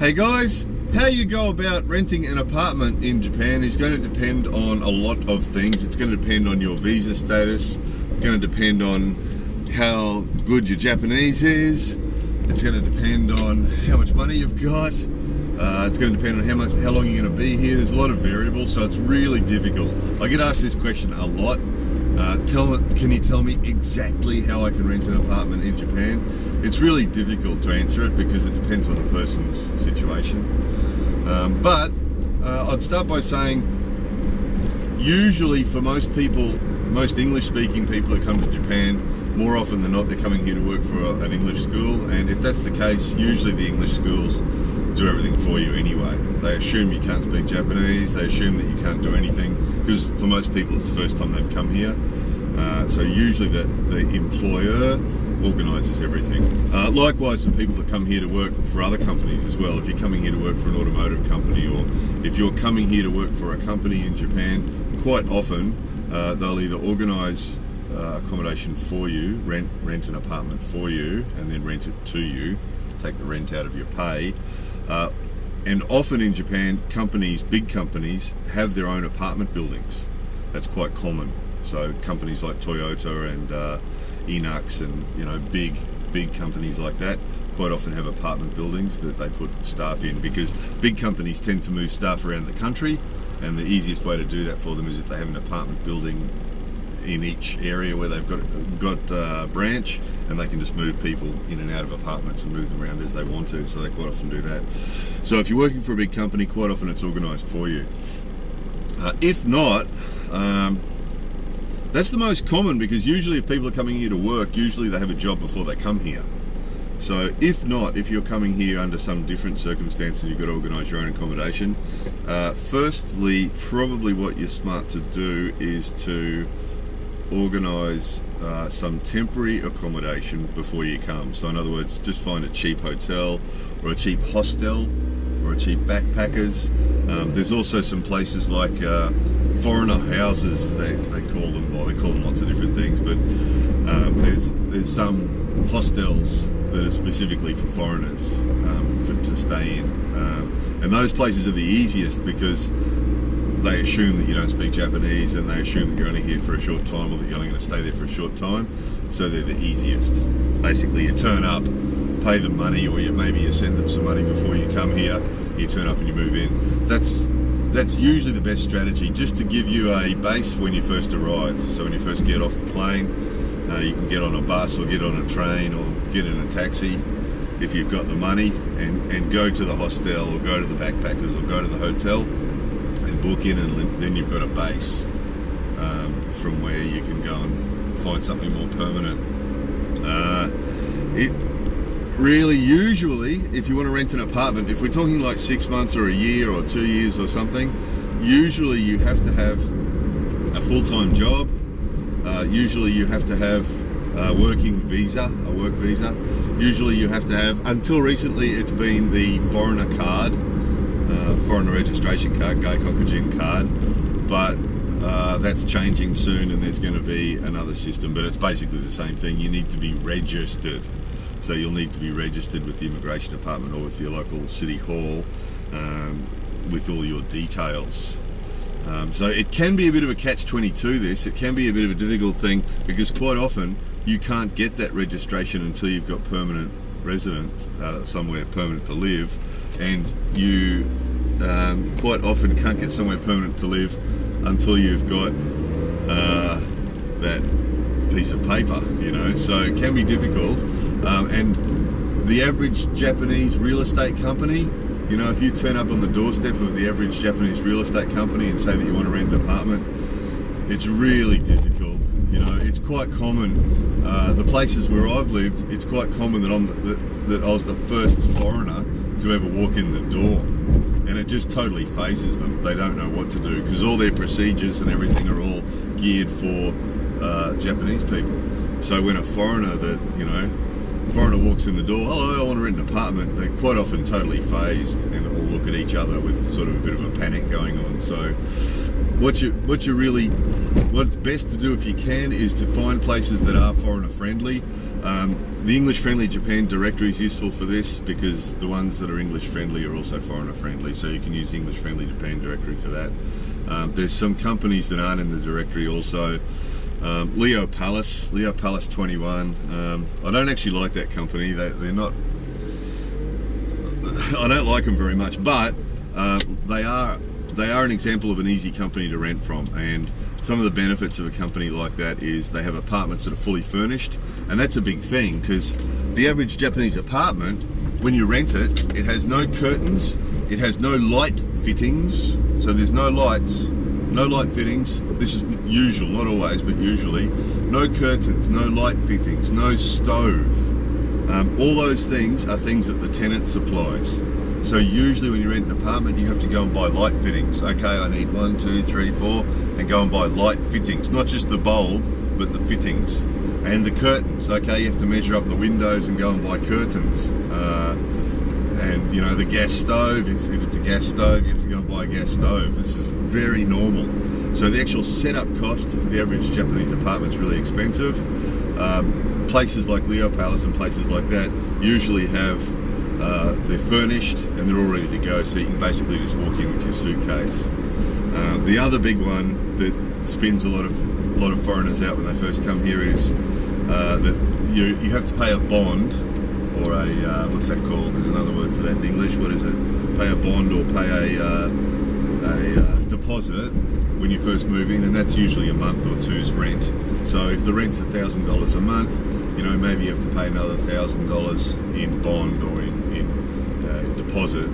Hey guys, how you go about renting an apartment in Japan is going to depend on a lot of things. It's going to depend on your visa status. It's going to depend on how good your Japanese is. It's going to depend on how much money you've got. It's going to depend on how long you're going to be here. There's a lot of variables, so it's really difficult. I get asked this question a lot. Can you tell me exactly how I can rent an apartment in Japan? It's really difficult to answer it because it depends on the person's situation. But I'd start by saying, usually for most people, most English-speaking people that come to Japan, more often than not, they're coming here to work for an English school. And if that's the case, usually the English schools do everything for you anyway. They assume you can't speak Japanese, they assume that you can't do anything, because for most people it's the first time they've come here. So usually the employer organises everything. Likewise for people that come here to work for other companies as well. If you're coming here to work for an automotive company, or if you're coming here to work for a company in Japan, quite often they'll either organise accommodation for you, rent an apartment for you, and then rent it to you, take the rent out of your pay. And often in Japan, big companies, have their own apartment buildings. That's quite common. So companies like Toyota and Inox and big companies like that quite often have apartment buildings that they put staff in, because big companies tend to move staff around the country, and the easiest way to do that for them is if they have an apartment building in each area where they've got a branch, and they can just move people in and out of apartments and move them around as they want to, so they quite often do that. So if you're working for a big company, quite often it's organised for you. If not, that's the most common, because usually if people are coming here to work, usually they have a job before they come here. So if not, if you're coming here under some different circumstance and you've got to organise your own accommodation, firstly, probably what you're smart to do is to organise some temporary accommodation before you come. So in other words, just find a cheap hotel or a cheap hostel or a cheap backpackers. There's also some places like foreigner houses, they call them, or they call them lots of different things, but there's some hostels that are specifically for foreigners to stay in. And those places are the easiest because they assume that you don't speak Japanese, and they assume that you're only here for a short time, or that you're only going to stay there for a short time. So they're the easiest. Basically, you turn up, pay them money, or maybe you send them some money before you come here. You turn up and you move in. That's usually the best strategy, just to give you a base when you first arrive. So when you first get off the plane, you can get on a bus or get on a train or get in a taxi if you've got the money, and go to the hostel or go to the backpackers or go to the hotel and book in, and then you've got a base from where you can go and find something more permanent. It really, usually, if you want to rent an apartment, if we're talking like 6 months or a year or 2 years or something, usually you have to have a full-time job. Usually you have to have a work visa. Usually you have to have, until recently it's been the foreigner card, foreigner registration card, Gaikokujin card, but that's changing soon, and there's going to be another system, but it's basically the same thing. You need to be registered. So you'll need to be registered with the immigration department or with your local city hall with all your details. So it can be a bit of a catch-22 this. It can be a bit of a difficult thing, because quite often you can't get that registration until you've got permanent resident, somewhere permanent to live, and you quite often can't get somewhere permanent to live until you've got that piece of paper, so it can be difficult. And the average Japanese real estate company, if you turn up on the doorstep of the average Japanese real estate company and say that you want to rent an apartment, it's really difficult. It's quite common. The places where I've lived, it's quite common that I was the first foreigner to ever walk in the door, and it just totally phases them. They don't know what to do, because all their procedures and everything are all geared for Japanese people. So when a foreigner walks in the door, hello, I want to rent an apartment, they're quite often totally phased and all look at each other with sort of a bit of a panic going on. So what's best to do if you can is to find places that are foreigner friendly. The English-friendly Japan directory is useful for this because the ones that are English-friendly are also foreigner-friendly, so you can use the English-friendly Japan directory for that. There's some companies that aren't in the directory also. Leo Palace 21. I don't actually like that company. They're not. I don't like them very much, but they are an example of an easy company to rent from. And some of the benefits of a company like that is they have apartments that are fully furnished, and that's a big thing because the average Japanese apartment, when you rent it, it has no curtains, it has no light fittings, so there's no lights, no light fittings. This is usual, not always, but usually. No curtains, no light fittings, no stove. All those things are things that the tenant supplies. So usually when you rent an apartment, you have to go and buy light fittings. Okay, I need 1, 2, 3, 4, and go and buy light fittings. Not just the bulb, but the fittings. And the curtains. Okay, you have to measure up the windows and go and buy curtains. And you know, the gas stove, if it's a gas stove, you have to go and buy a gas stove. This is very normal. So the actual setup cost for the average Japanese apartment is really expensive. Places like Leo Palace and places like that usually have they're furnished and they're all ready to go, so you can basically just walk in with your suitcase. The other big one that spins a lot of foreigners out when they first come here is that you have to pay a bond, or a what's that called? There's another word for that in English. What is it? Pay a bond or pay a deposit when you first move in, and that's usually a month or two's rent. So if the rent's $1,000 a month, you know, maybe you have to pay another $1,000 in bond or in deposit,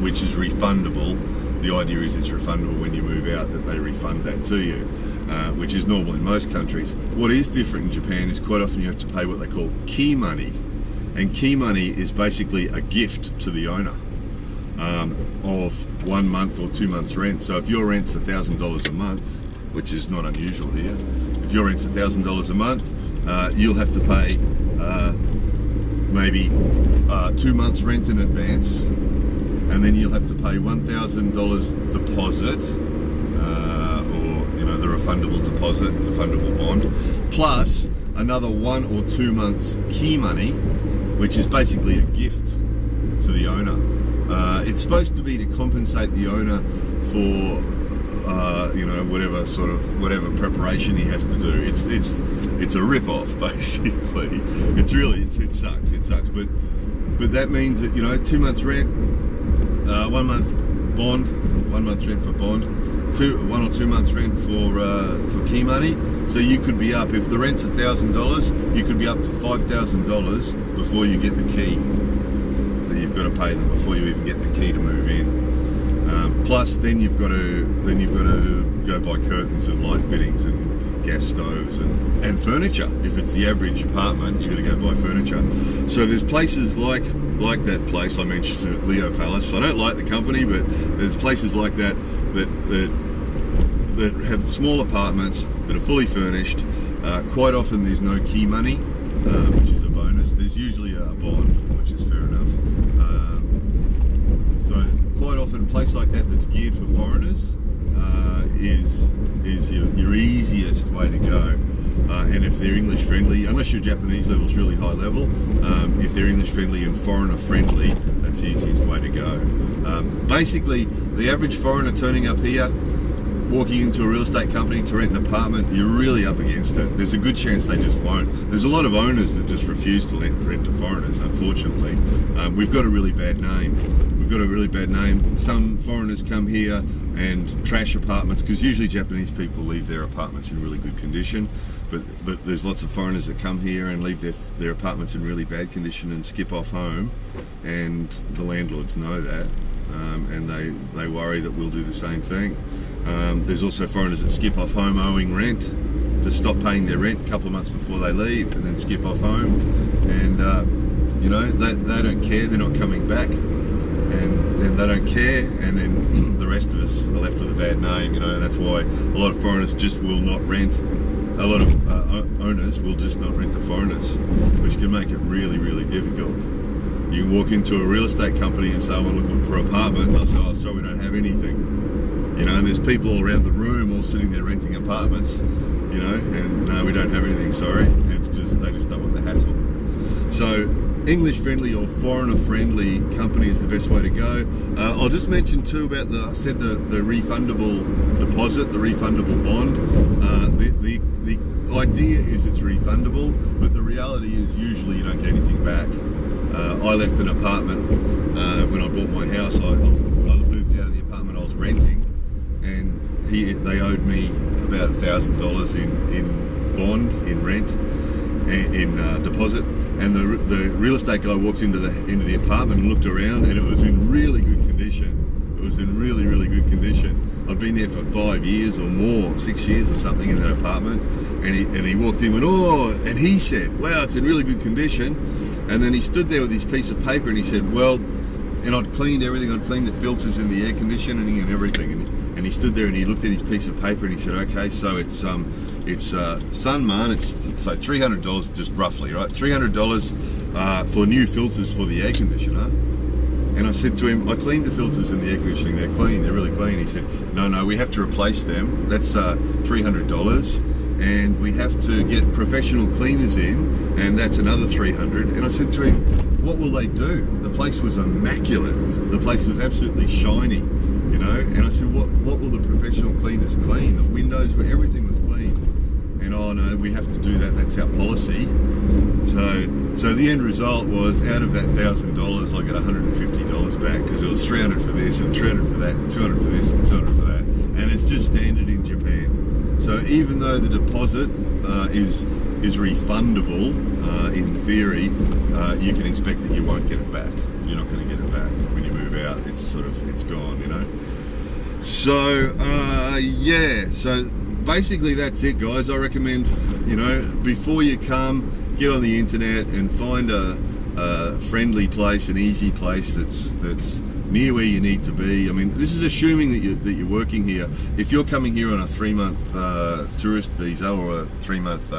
which is refundable. The idea is it's refundable when you move out, that they refund that to you, which is normal in most countries. What is different in Japan is quite often you have to pay what they call key money, and key money is basically a gift to the owner of 1 month or 2 months rent. So if your rent's $1,000 a month, which is not unusual here, if your rent's $1,000 a month, you'll have to pay maybe 2 months rent in advance, and then you'll have to pay $1,000 deposit, or you know, the refundable deposit, refundable bond, plus another 1 or 2 months key money, which is basically a gift to the owner. It's supposed to be to compensate the owner for you know, whatever preparation he has to do. It's a rip-off basically. It sucks. But that means that, you know, 2 months rent, 1 month bond, 1 month rent for bond, 1 or 2 months rent for key money. So you could be up, if the rent's $1,000, you could be up to $5,000 before you get the key. That you've got to pay them before you even get the key to move in. Plus, then you've got to go buy curtains and light fittings and gas stoves and furniture. If it's the average apartment, you've got to go buy furniture. So there's places like that place I mentioned at Leo Palace. I don't like the company, but there's places like that have small apartments that are fully furnished. Quite often there's no key money, which is a bonus. There's usually a bond, which is fair enough. So quite often a place like that that's geared for foreigners is your easiest way to go. And if they're English friendly, unless your Japanese level is really high level, if they're English friendly and foreigner friendly, that's the easiest way to go. Basically, the average foreigner turning up here, walking into a real estate company to rent an apartment, you're really up against it. There's a good chance they just won't. There's a lot of owners that just refuse to rent to foreigners, unfortunately. We've got a really bad name. Some foreigners come here and trash apartments, because usually Japanese people leave their apartments in really good condition, but there's lots of foreigners that come here and leave their apartments in really bad condition and skip off home, and the landlords know that, and they worry that we'll do the same thing. There's also foreigners that skip off home owing rent, to stop paying their rent a couple of months before they leave, and then skip off home, and you know, they don't care, they're not coming back, and they don't care, and then the rest of us are left with a bad name, you know, and that's why a lot of foreigners just will not rent. A lot of owners will just not rent to foreigners, which can make it really, really difficult. You can walk into a real estate company and say, "I'm looking for an apartment," and they'll say, "Oh, sorry, we don't have anything." You know, and there's people around the room all sitting there renting apartments, you know, and no, we don't have anything, sorry. And it's because they just don't want the hassle. So English friendly or foreigner friendly company is the best way to go. I'll just mention too about the refundable deposit, the refundable bond. The idea is it's refundable, but the reality is usually you don't get anything back. I left an apartment when I bought my house. I moved out of the apartment I was renting, and they owed me about $1,000 in bond, in rent, in deposit. And the real estate guy walked into the apartment and looked around, and it was in really good condition. It was in really, really good condition. I'd been there for 5 years or more, 6 years or something in that apartment. And he walked in and went, oh, and he said, wow, it's in really good condition. And then he stood there with his piece of paper and he said, well, and I'd cleaned everything. I'd cleaned the filters in the air conditioning and everything. And he stood there and he looked at his piece of paper and he said, okay, so it's Sunman, it's like $300 just roughly, right? $300 for new filters for the air conditioner. And I said to him, I cleaned the filters in the air conditioning, they're clean, they're really clean. He said, no, we have to replace them. That's $300. And we have to get professional cleaners in, and that's another $300. And I said to him, what will they do? The place was immaculate. The place was absolutely shiny, you know? And I said, what will the professional cleaners clean? The windows, where everything was clean. And oh no, we have to do that, that's our policy. So the end result was, out of that $1,000, I got $150 back, because it was $300 for this and $300 for that and $200 for this and $200 for that. And it's just standard in Japan. So even though the deposit is refundable, in theory, you can expect that you won't get it back. You're not going to get it back when you move out. It's gone, you know. So yeah. So basically that's it, guys. I recommend, you know, before you come, get on the internet and find a friendly place, an easy place that's near where you need to be. I mean, this is assuming that you're working here. If you're coming here on a 3-month tourist visa or a 3-month,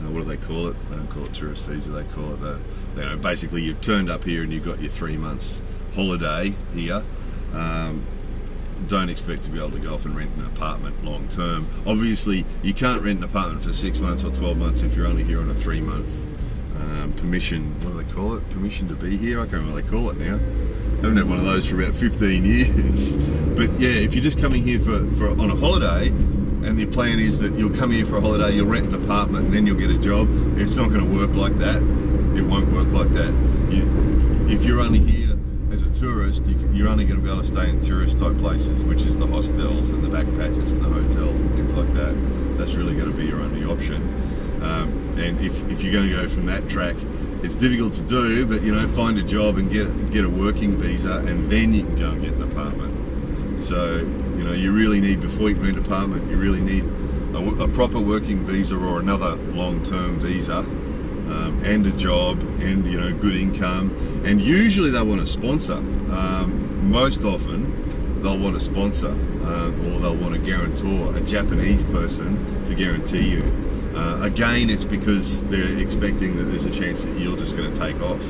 what do they call it? They don't call it tourist visa. They call it basically you've turned up here and you've got your 3 months holiday here. Don't expect to be able to go off and rent an apartment long term. Obviously, you can't rent an apartment for 6 months or 12 months if you're only here on a 3-month permission. What do they call it? Permission to be here? I can't remember what they call it now. I haven't had one of those for about 15 years. But yeah, if you're just coming here for on a holiday, and the plan is that you'll come here for a holiday, you'll rent an apartment, and then you'll get a job, it's not going to work like that. It won't work like that. If you're only here as a tourist, you're only going to be able to stay in tourist type places, which is the hostels and the backpackers and the hotels and things like that. That's really going to be your only option. And if you're going to go from that track, it's difficult to do, but you know, find a job and get a working visa, and then you can go and get an apartment. So you know, you really need, before you can rent an apartment, you really need a proper working visa or another long-term visa, and a job, and you know, good income. And usually they want to sponsor. Most often they'll want to sponsor, or they'll want a guarantor, a Japanese person to guarantee you. Again, it's because they're expecting that there's a chance that you're just going to take off,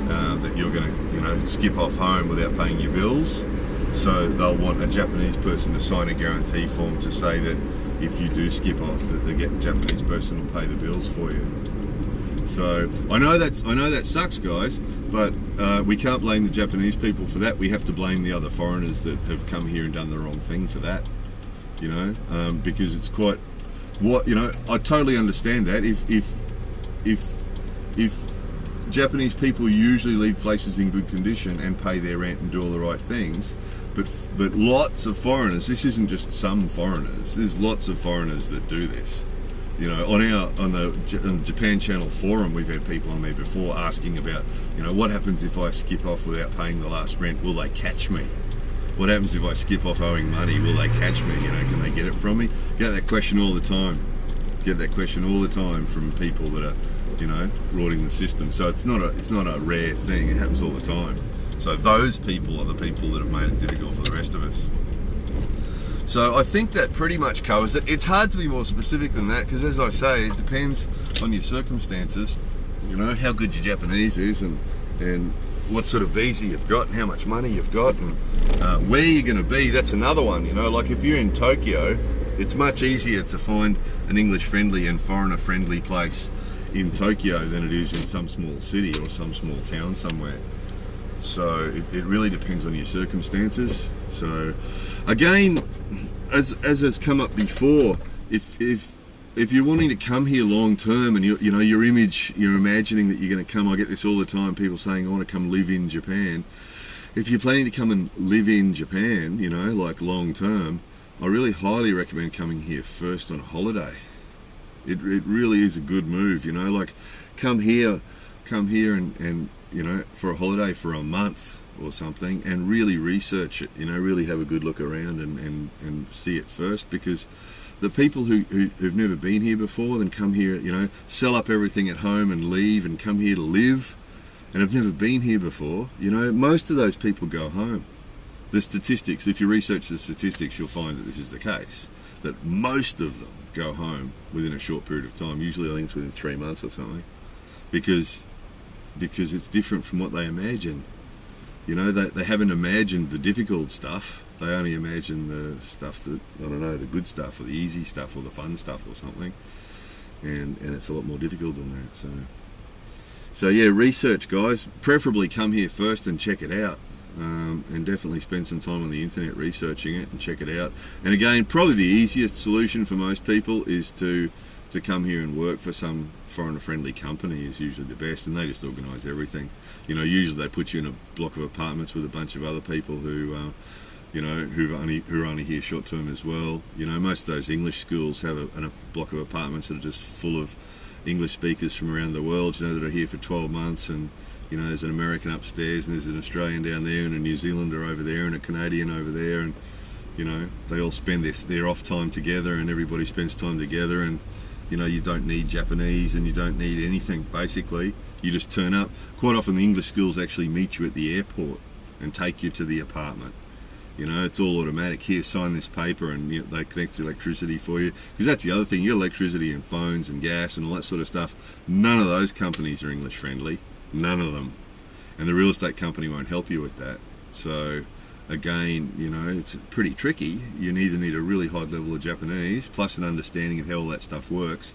that you're going to, you know, skip off home without paying your bills. So they'll want a Japanese person to sign a guarantee form to say that if you do skip off, that the Japanese person will pay the bills for you. So I know that sucks, guys, but we can't blame the Japanese people for that. We have to blame the other foreigners that have come here and done the wrong thing for that. You know, because it's quite. I totally understand that. If Japanese people usually leave places in good condition and pay their rent and do all the right things, but lots of foreigners. This isn't just some foreigners. There's lots of foreigners that do this. You know, on the Japan Channel forum, we've had people on there before asking about, you know, what happens if I skip off without paying the last rent? Will they catch me? What happens if I skip off owing money? Will they catch me? You know, can they get it from me? Get that question all the time. Get that question all the time from people that are, you know, rorting the system. So it's not a rare thing. It happens all the time. So those people are the people that have made it difficult for the rest of us. So I think that pretty much covers it. It's hard to be more specific than that because, as I say, it depends on your circumstances. You know, how good your Japanese is and what sort of visa you've got and how much money you've got and where you're going to be. That's another one, you know, like if you're in Tokyo, it's much easier to find an English friendly and foreigner friendly place in Tokyo than it is in some small city or some small town somewhere. So it really depends on your circumstances. So again, as has come up before, if you're wanting to come here long term and you know your image, you're imagining that you're going to come. I get this all the time, people saying I want to come live in Japan. If you're planning to come and live in Japan, you know, like long term, I really highly recommend coming here first on a holiday. It really is a good move, you know, like come here and you know, for a holiday for a month or something and really research it, you know, really have a good look around and see it first, because the people who've never been here before then come here, you know, sell up everything at home and leave and come here to live and have never been here before, you know, most of those people go home. The statistics, if you research the statistics, you'll find that this is the case, that most of them go home within a short period of time. Usually I think it's within 3 months or something, because it's different from what they imagine. You know, they haven't imagined the difficult stuff. They only imagine the stuff that, I don't know, the good stuff or the easy stuff or the fun stuff or something. And it's a lot more difficult than that. So yeah, research, guys. Preferably come here first and check it out. And definitely spend some time on the internet researching it and check it out. And again, probably the easiest solution for most people is to come here and work for some foreigner-friendly company is usually the best, and they just organise everything. You know, usually they put you in a block of apartments with a bunch of other people who, you know, who are only here short-term as well. You know, most of those English schools have a block of apartments that are just full of English speakers from around the world, you know, that are here for 12 months, and you know, there's an American upstairs and there's an Australian down there and a New Zealander over there and a Canadian over there, and you know, they all spend their off time together and everybody spends time together, and you know, you don't need Japanese and you don't need anything, basically. You just turn up. Quite often the English schools actually meet you at the airport and take you to the apartment. You know, it's all automatic. Here, sign this paper, and you know, they connect the electricity for you. Because that's the other thing, you get electricity and phones and gas and all that sort of stuff. None of those companies are English friendly. None of them. And the real estate company won't help you with that. So again, you know, it's pretty tricky. You either need a really high level of Japanese plus an understanding of how all that stuff works,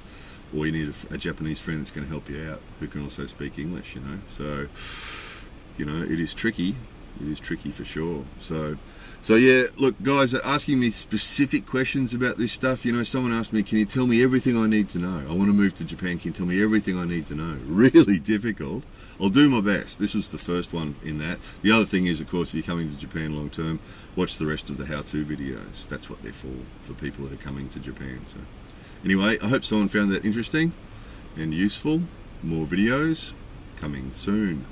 or you need a Japanese friend that's going to help you out who can also speak English, you know. So, you know, it is tricky. It is tricky for sure. So yeah, look, guys are asking me specific questions about this stuff. You know, someone asked me, can you tell me everything I need to know? I want to move to Japan. Can you tell me everything I need to know? Really difficult. I'll do my best. This was the first one in that. The other thing is, of course, if you're coming to Japan long term, watch the rest of the how-to videos. That's what they're for people that are coming to Japan. So anyway, I hope someone found that interesting and useful. More videos coming soon.